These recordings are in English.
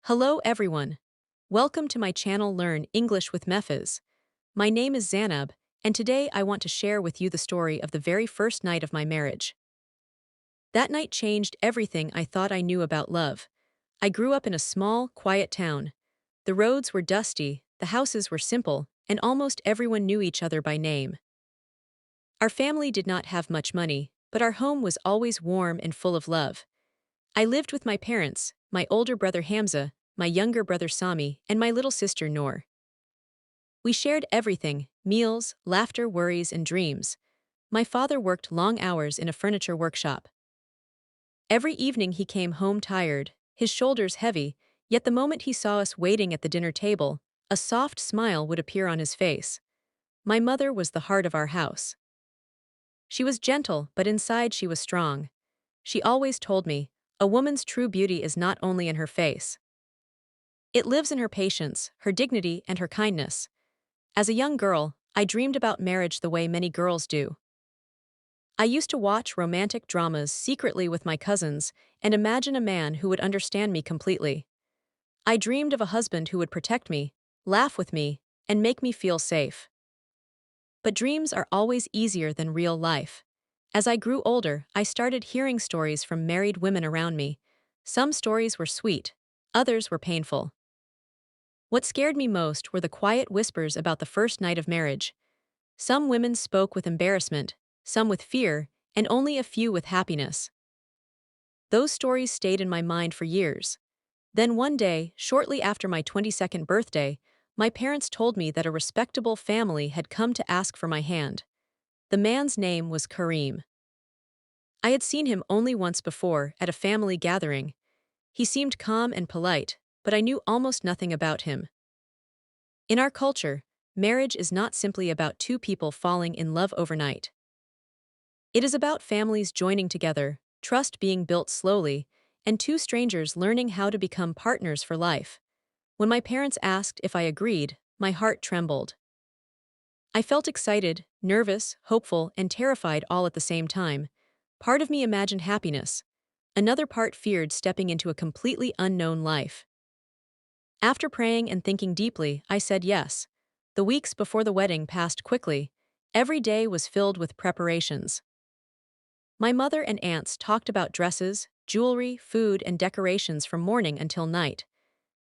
Hello everyone. Welcome to my channel Learn English with Mefes. My name is Zanab, and today I want to share with you the story of the very first night of my marriage. That night changed everything I thought I knew about love. I grew up in a small, quiet town. The roads were dusty, the houses were simple, and almost everyone knew each other by name. Our family did not have much money, but our home was always warm and full of love. I lived with my parents, my older brother Hamza, my younger brother Sami, and my little sister Noor. We shared everything: meals, laughter, worries, and dreams. My father worked long hours in a furniture workshop. Every evening he came home tired, his shoulders heavy, yet the moment he saw us waiting at the dinner table, a soft smile would appear on his face. My mother was the heart of our house. She was gentle, but inside she was strong. She always told me, a woman's true beauty is not only in her face. It lives in her patience, her dignity, and her kindness. As a young girl, I dreamed about marriage the way many girls do. I used to watch romantic dramas secretly with my cousins and imagine a man who would understand me completely. I dreamed of a husband who would protect me, laugh with me, and make me feel safe. But dreams are always easier than real life. As I grew older, I started hearing stories from married women around me. Some stories were sweet, others were painful. What scared me most were the quiet whispers about the first night of marriage. Some women spoke with embarrassment, some with fear, and only a few with happiness. Those stories stayed in my mind for years. Then one day, shortly after my 22nd birthday, my parents told me that a respectable family had come to ask for my hand. The man's name was Kareem. I had seen him only once before, at a family gathering. He seemed calm and polite, but I knew almost nothing about him. In our culture, marriage is not simply about two people falling in love overnight. It is about families joining together, trust being built slowly, and two strangers learning how to become partners for life. When my parents asked if I agreed, my heart trembled. I felt excited, nervous, hopeful, and terrified all at the same time. Part of me imagined happiness. Another part feared stepping into a completely unknown life. After praying and thinking deeply, I said yes. The weeks before the wedding passed quickly. Every day was filled with preparations. My mother and aunts talked about dresses, jewelry, food, and decorations from morning until night.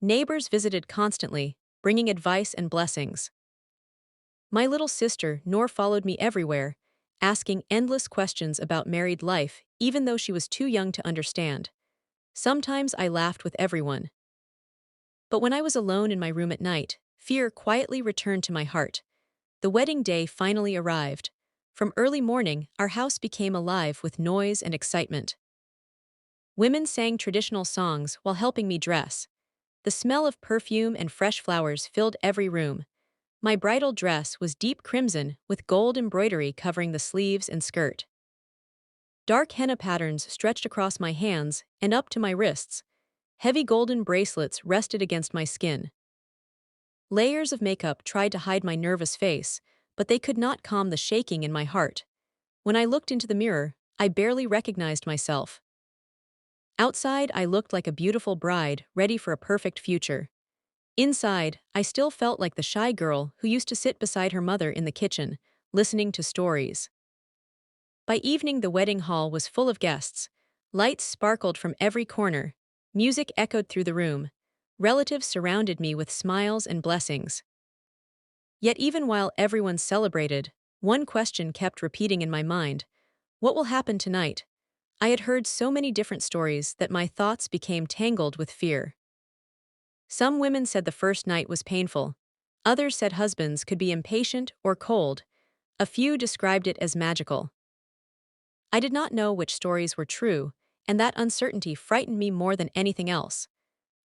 Neighbors visited constantly, bringing advice and blessings. My little sister Noor followed me everywhere, asking endless questions about married life, even though she was too young to understand. Sometimes I laughed with everyone. But when I was alone in my room at night, fear quietly returned to my heart. The wedding day finally arrived. From early morning, our house became alive with noise and excitement. Women sang traditional songs while helping me dress. The smell of perfume and fresh flowers filled every room. My bridal dress was deep crimson with gold embroidery covering the sleeves and skirt. Dark henna patterns stretched across my hands and up to my wrists. Heavy golden bracelets rested against my skin. Layers of makeup tried to hide my nervous face, but they could not calm the shaking in my heart. When I looked into the mirror, I barely recognized myself. Outside, I looked like a beautiful bride, ready for a perfect future. Inside, I still felt like the shy girl who used to sit beside her mother in the kitchen, listening to stories. By evening, the wedding hall was full of guests. Lights sparkled from every corner. Music echoed through the room. Relatives surrounded me with smiles and blessings. Yet even while everyone celebrated, one question kept repeating in my mind: what will happen tonight? I had heard so many different stories that my thoughts became tangled with fear. Some women said the first night was painful. Others said husbands could be impatient or cold. A few described it as magical. I did not know which stories were true, and that uncertainty frightened me more than anything else.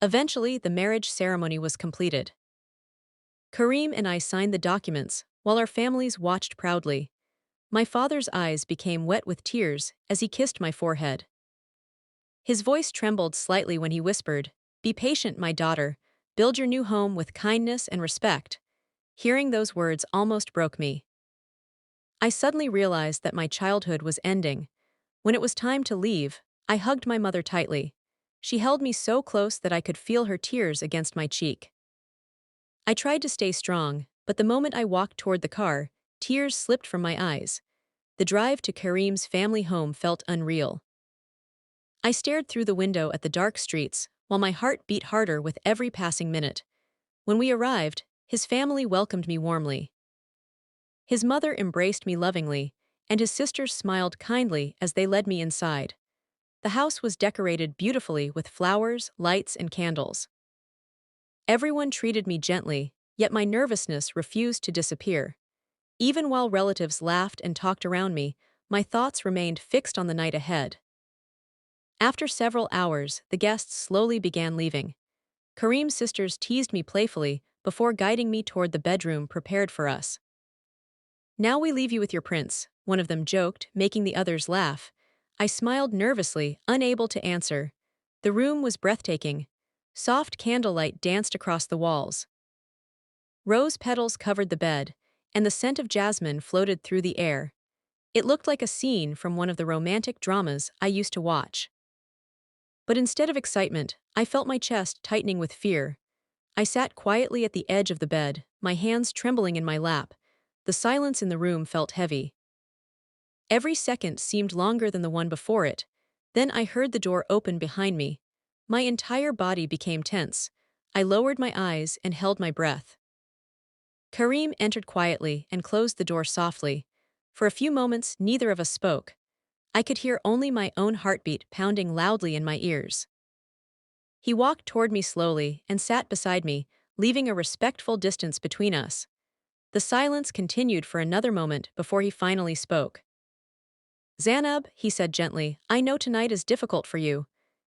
Eventually, the marriage ceremony was completed. Kareem and I signed the documents, while our families watched proudly. My father's eyes became wet with tears as he kissed my forehead. His voice trembled slightly when he whispered, "Be patient, my daughter. Build your new home with kindness and respect." Hearing those words almost broke me. I suddenly realized that my childhood was ending. When it was time to leave, I hugged my mother tightly. She held me so close that I could feel her tears against my cheek. I tried to stay strong, but the moment I walked toward the car, tears slipped from my eyes. The drive to Kareem's family home felt unreal. I stared through the window at the dark streets, while my heart beat harder with every passing minute. When we arrived, his family welcomed me warmly. His mother embraced me lovingly, and his sisters smiled kindly as they led me inside. The house was decorated beautifully with flowers, lights, and candles. Everyone treated me gently, yet my nervousness refused to disappear. Even while relatives laughed and talked around me, my thoughts remained fixed on the night ahead. After several hours, the guests slowly began leaving. Kareem's sisters teased me playfully before guiding me toward the bedroom prepared for us. "Now we leave you with your prince," one of them joked, making the others laugh. I smiled nervously, unable to answer. The room was breathtaking. Soft candlelight danced across the walls. Rose petals covered the bed, and the scent of jasmine floated through the air. It looked like a scene from one of the romantic dramas I used to watch. But instead of excitement, I felt my chest tightening with fear. I sat quietly at the edge of the bed, my hands trembling in my lap. The silence in the room felt heavy. Every second seemed longer than the one before it. Then I heard the door open behind me. My entire body became tense. I lowered my eyes and held my breath. Kareem entered quietly and closed the door softly. For a few moments, neither of us spoke. I could hear only my own heartbeat pounding loudly in my ears. He walked toward me slowly and sat beside me, leaving a respectful distance between us. The silence continued for another moment before he finally spoke. "Zainab," he said gently, "I know tonight is difficult for you."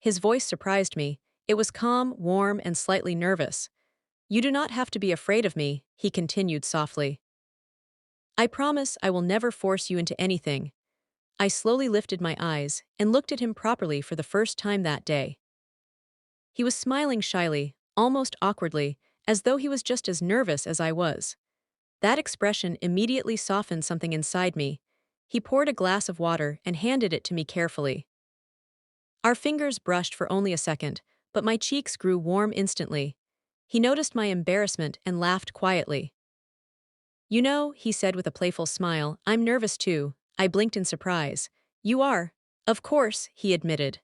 His voice surprised me. It was calm, warm, and slightly nervous. "You do not have to be afraid of me," he continued softly. "I promise I will never force you into anything." I slowly lifted my eyes and looked at him properly for the first time that day. He was smiling shyly, almost awkwardly, as though he was just as nervous as I was. That expression immediately softened something inside me. He poured a glass of water and handed it to me carefully. Our fingers brushed for only a second, but my cheeks grew warm instantly. He noticed my embarrassment and laughed quietly. "You know," he said with a playful smile, "I'm nervous too." I blinked in surprise. "You are?" "Of course," he admitted.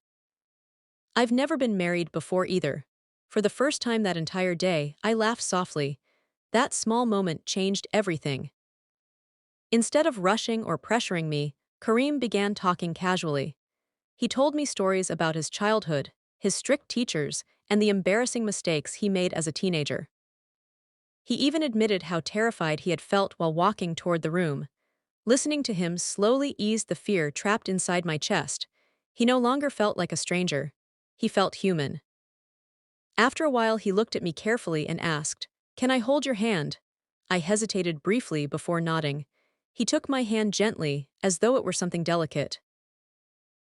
"I've never been married before either." For the first time that entire day, I laughed softly. That small moment changed everything. Instead of rushing or pressuring me, Kareem began talking casually. He told me stories about his childhood, his strict teachers, and the embarrassing mistakes he made as a teenager. He even admitted how terrified he had felt while walking toward the room. Listening to him slowly eased the fear trapped inside my chest. He no longer felt like a stranger. He felt human. After a while, he looked at me carefully and asked, "Can I hold your hand?" I hesitated briefly before nodding. He took my hand gently, as though it were something delicate.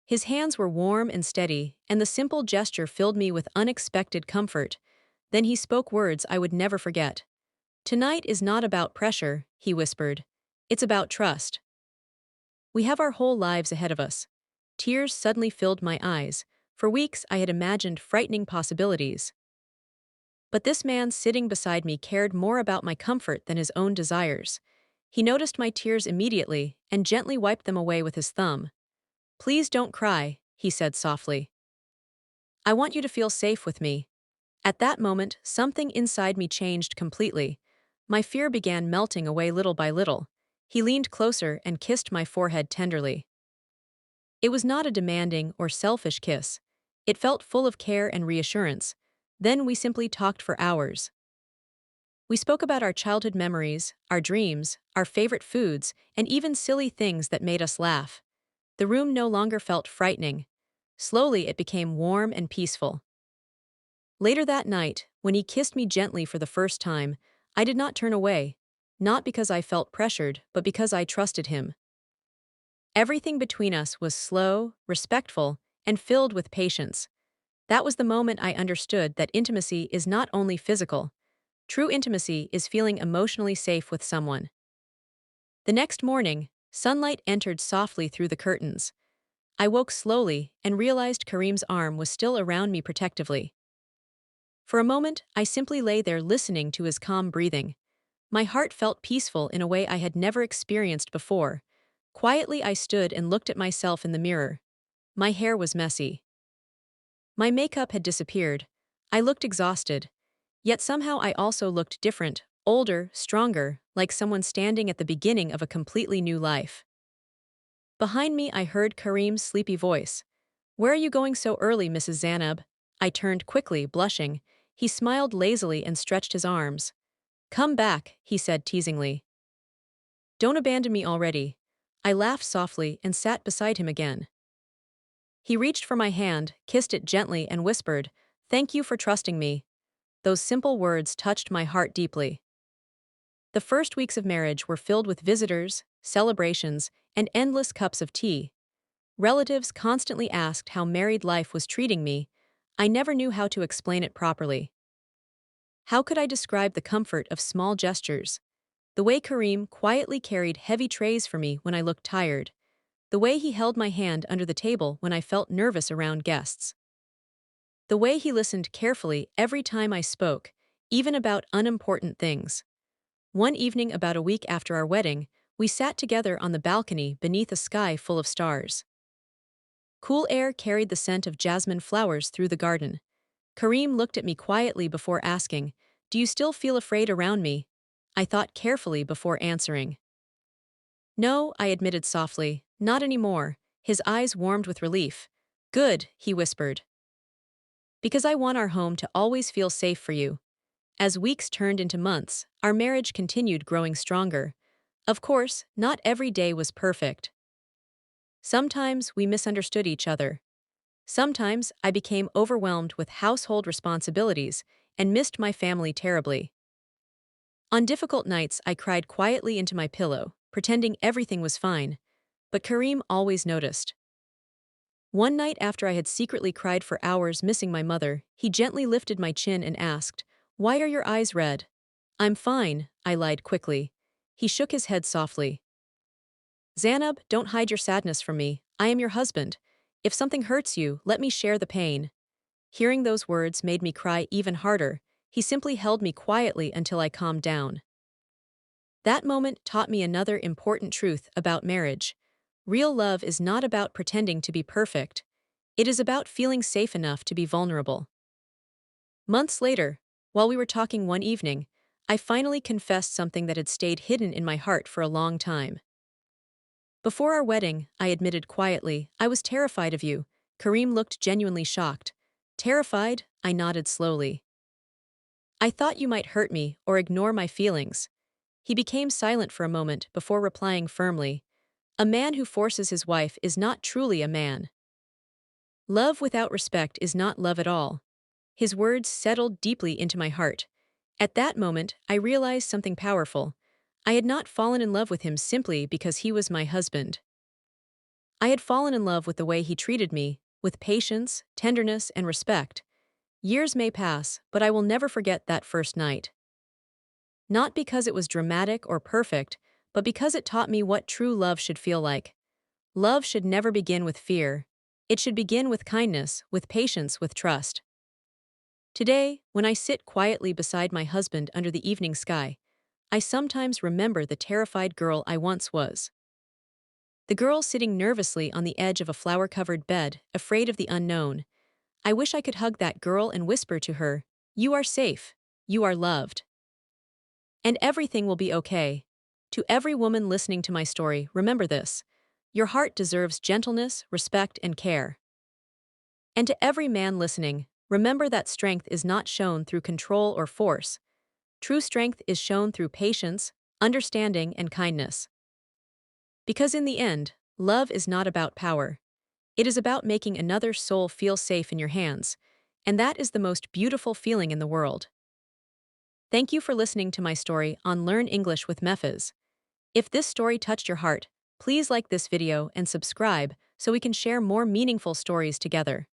His hands were warm and steady, and the simple gesture filled me with unexpected comfort. Then he spoke words I would never forget. "Tonight is not about pressure," he whispered. "It's about trust. We have our whole lives ahead of us." Tears suddenly filled my eyes. For weeks I had imagined frightening possibilities. But this man sitting beside me cared more about my comfort than his own desires. He noticed my tears immediately and gently wiped them away with his thumb. "Please don't cry," he said softly. "I want you to feel safe with me." At that moment, something inside me changed completely. My fear began melting away little by little. He leaned closer and kissed my forehead tenderly. It was not a demanding or selfish kiss. It felt full of care and reassurance. Then we simply talked for hours. We spoke about our childhood memories, our dreams, our favorite foods, and even silly things that made us laugh. The room no longer felt frightening. Slowly, it became warm and peaceful. Later that night, when he kissed me gently for the first time, I did not turn away, not because I felt pressured, but because I trusted him. Everything between us was slow, respectful, and filled with patience. That was the moment I understood that intimacy is not only physical. True intimacy is feeling emotionally safe with someone. The next morning, sunlight entered softly through the curtains. I woke slowly and realized Kareem's arm was still around me protectively. For a moment, I simply lay there listening to his calm breathing. My heart felt peaceful in a way I had never experienced before. Quietly, I stood and looked at myself in the mirror. My hair was messy. My makeup had disappeared. I looked exhausted. Yet somehow I also looked different, older, stronger, like someone standing at the beginning of a completely new life. Behind me, I heard Kareem's sleepy voice. "Where are you going so early, Mrs. Zanab?" I turned quickly, blushing. He smiled lazily and stretched his arms. "Come back," he said teasingly. "Don't abandon me already." I laughed softly and sat beside him again. He reached for my hand, kissed it gently, and whispered, "Thank you for trusting me." Those simple words touched my heart deeply. The first weeks of marriage were filled with visitors, celebrations, and endless cups of tea. Relatives constantly asked how married life was treating me. I never knew how to explain it properly. How could I describe the comfort of small gestures? The way Kareem quietly carried heavy trays for me when I looked tired. The way he held my hand under the table when I felt nervous around guests. The way he listened carefully every time I spoke, even about unimportant things. One evening about a week after our wedding, we sat together on the balcony beneath a sky full of stars. Cool air carried the scent of jasmine flowers through the garden. Kareem looked at me quietly before asking, "Do you still feel afraid around me?" I thought carefully before answering. "No," I admitted softly, "not anymore." His eyes warmed with relief. "Good," he whispered. "Because I want our home to always feel safe for you." As weeks turned into months, our marriage continued growing stronger. Of course, not every day was perfect. Sometimes we misunderstood each other. Sometimes I became overwhelmed with household responsibilities and missed my family terribly. On difficult nights, I cried quietly into my pillow, pretending everything was fine, but Kareem always noticed. One night after I had secretly cried for hours missing my mother, he gently lifted my chin and asked, "Why are your eyes red?" "I'm fine," I lied quickly. He shook his head softly. "Zanab, don't hide your sadness from me. I am your husband. If something hurts you, let me share the pain." Hearing those words made me cry even harder. He simply held me quietly until I calmed down. That moment taught me another important truth about marriage. Real love is not about pretending to be perfect. It is about feeling safe enough to be vulnerable. Months later, while we were talking one evening, I finally confessed something that had stayed hidden in my heart for a long time. "Before our wedding," I admitted quietly, "I was terrified of you." Kareem looked genuinely shocked. "Terrified?" I nodded slowly. "I thought you might hurt me or ignore my feelings." He became silent for a moment before replying firmly, "A man who forces his wife is not truly a man. Love without respect is not love at all." His words settled deeply into my heart. At that moment, I realized something powerful. I had not fallen in love with him simply because he was my husband. I had fallen in love with the way he treated me, with patience, tenderness, and respect. Years may pass, but I will never forget that first night. Not because it was dramatic or perfect, but because it taught me what true love should feel like. Love should never begin with fear. It should begin with kindness, with patience, with trust. Today, when I sit quietly beside my husband under the evening sky, I sometimes remember the terrified girl I once was. The girl sitting nervously on the edge of a flower-covered bed, afraid of the unknown. I wish I could hug that girl and whisper to her, "You are safe. You are loved. And everything will be okay." To every woman listening to my story, remember this. Your heart deserves gentleness, respect, and care. And to every man listening, remember that strength is not shown through control or force. True strength is shown through patience, understanding, and kindness. Because in the end, love is not about power. It is about making another soul feel safe in your hands, and that is the most beautiful feeling in the world. Thank you for listening to my story on Learn English with Mefes. If this story touched your heart, please like this video and subscribe so we can share more meaningful stories together.